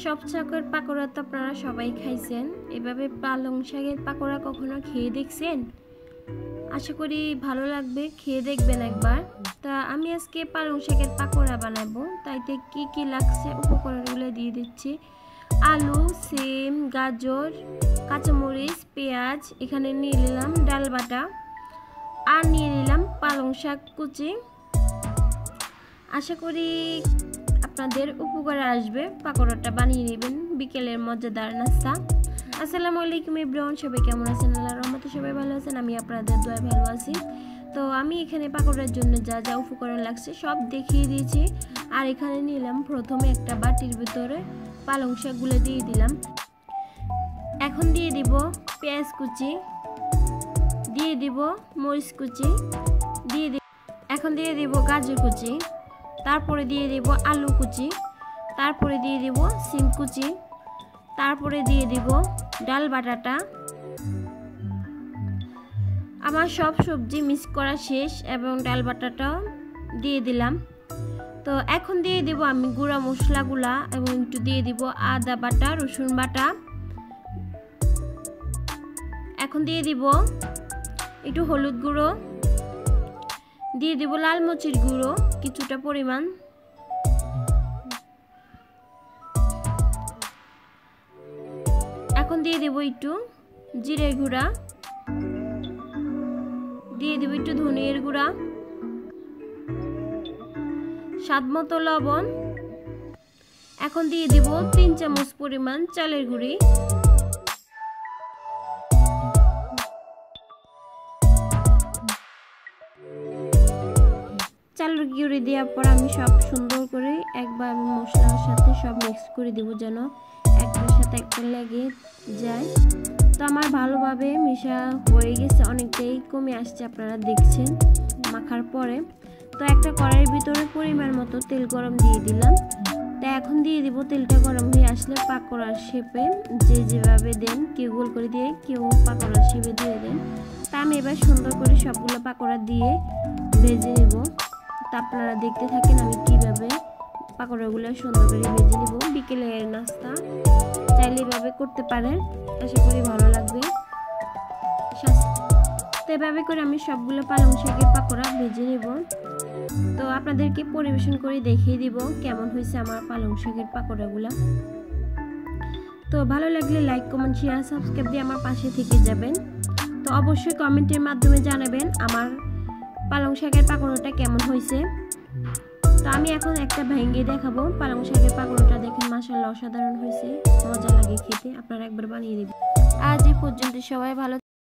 সব শাকের পাকোড়া তো আপনারা সবাই খাইছেন, এভাবে পালং শাকের পাকোড়া কখনো খেয়ে দেখছেন? আশা করি ভালো লাগবে, খেয়ে দেখবেন একবার। তা আমি আজকে পালং শাকের পাকোড়া বানাবো, তাইতে কি কি লাগছে উপকরণগুলো দিয়ে দিচ্ছি। আলু, সিম, গাজর, কাঁচামরিচ, পেঁয়াজ, এখানে নিয়ে নিলাম ডাল বাটা, আর নিয়ে নিলাম পালং শাক কুচি। আশা করি আপনাদের উপকারে আসবে, পাকোড়াটা বানিয়ে নেবেন বিকেলের মজাদার নাস্তা। আসসালামু আলাইকুম এভরিওয়ান, সবাই কেমন আছেন? আল্লাহর রহমতে সবাই ভালো আছেন, আমি আপনাদের দোয়ায় ভালো আছি। তো আমি এখানে পাকোড়ার জন্য যা যা উপকরণ লাগছে সব দেখিয়ে দিয়েছি। আর এখানে নিলাম প্রথমে একটা বাটির ভিতরে পালং শাকগুলো দিয়ে দিলাম। এখন দিয়ে দিব পেঁয়াজ কুচি, দিয়ে দিব মরিচ কুচি, এখন দিয়ে দিব গাজর কুচি, তারপরে দিয়ে দেব আলু কুচি, তারপরে দিয়ে দেব সিম কুচি, তারপরে দিয়ে দেব ডাল বাটাটা। আমার সব সবজি মিক্স করা শেষ এবং ডাল বাটাটা দিয়ে দিলাম। তো এখন দিয়ে দেব আমি গুঁড়া মশলাগুলা এবং একটু দিয়ে দিব আদা বাটা, রসুন বাটা। এখন দিয়ে দিব একটু হলুদ গুঁড়ো, দিয়ে দেব লাল মরিচের গুঁড়ো কিছুটা পরিমাণ, এখন দিয়ে দেব একটু জিরের গুঁড়া, দিয়ে দেব একটু ধনিয়ার গুঁড়া, স্বাদ মতো লবণ। এখন দিয়ে দেব 3 চামচ পরিমাণ চালের গুঁড়ি। চালের গুঁড়ি দেওয়ার পর আমি সব সুন্দর করে একবার আমি মশলার সাথে সব মিক্স করে দেব, যেন একটার সাথে একটা লেগে যায়। তো আমার ভালোভাবে মিশা হয়ে গেছে, অনেকটাই কমে আসছে, আপনারা দেখছেন মাখার পরে। তো একটা কড়াইয়ের ভিতরে পরিমাণ মতো তেল গরম দিয়ে দিলাম। তো এখন দিয়ে দিব, তেলটা গরম হয়ে আসলে পাকোড়ার শেপে যেভাবে দেন, কেউ গোল করে দিয়ে কেউ পাকোড়ার শেপে দিয়ে দেন। তা আমি এবার সুন্দর করে সবগুলো পাকোড়া দিয়ে ভেজে নেব। তা আপনারা দেখতে থাকেন আমি কিভাবে পাকোড়াগুলো সুন্দর করে ভেজে নেব। বিকেলের নাস্তা চাইলে এভাবে করতে পারেন, আশা করি ভালো লাগবে। তো এভাবে করে আমি সবগুলো পালং শাকের পাকোড়া ভেজে নেব। তো আপনাদেরকে পরিবেশন করে দেখিয়ে দিব কেমন হয়েছে আমার পালং শাকের পাকোড়াগুলো। তো ভালো লাগলে লাইক, কমেন্ট, শেয়ার, সাবস্ক্রাইব দিয়ে আমার পাশে থেকে যাবেন। তো অবশ্যই কমেন্টের মাধ্যমে জানাবেন আমার পালং শাকের পাকোড়াটা কেমন হয়েছে। তো আমি এখন একটা ভেঙে দেখাবো পালং শাকের পাকোড়াটা। দেখেন মাশাআল্লাহ অসাধারণ হয়েছে, মজা লাগে খেতে, আপনারা একবার বানিয়ে দেবেন। আজ এই পর্যন্ত, সবাই ভালো।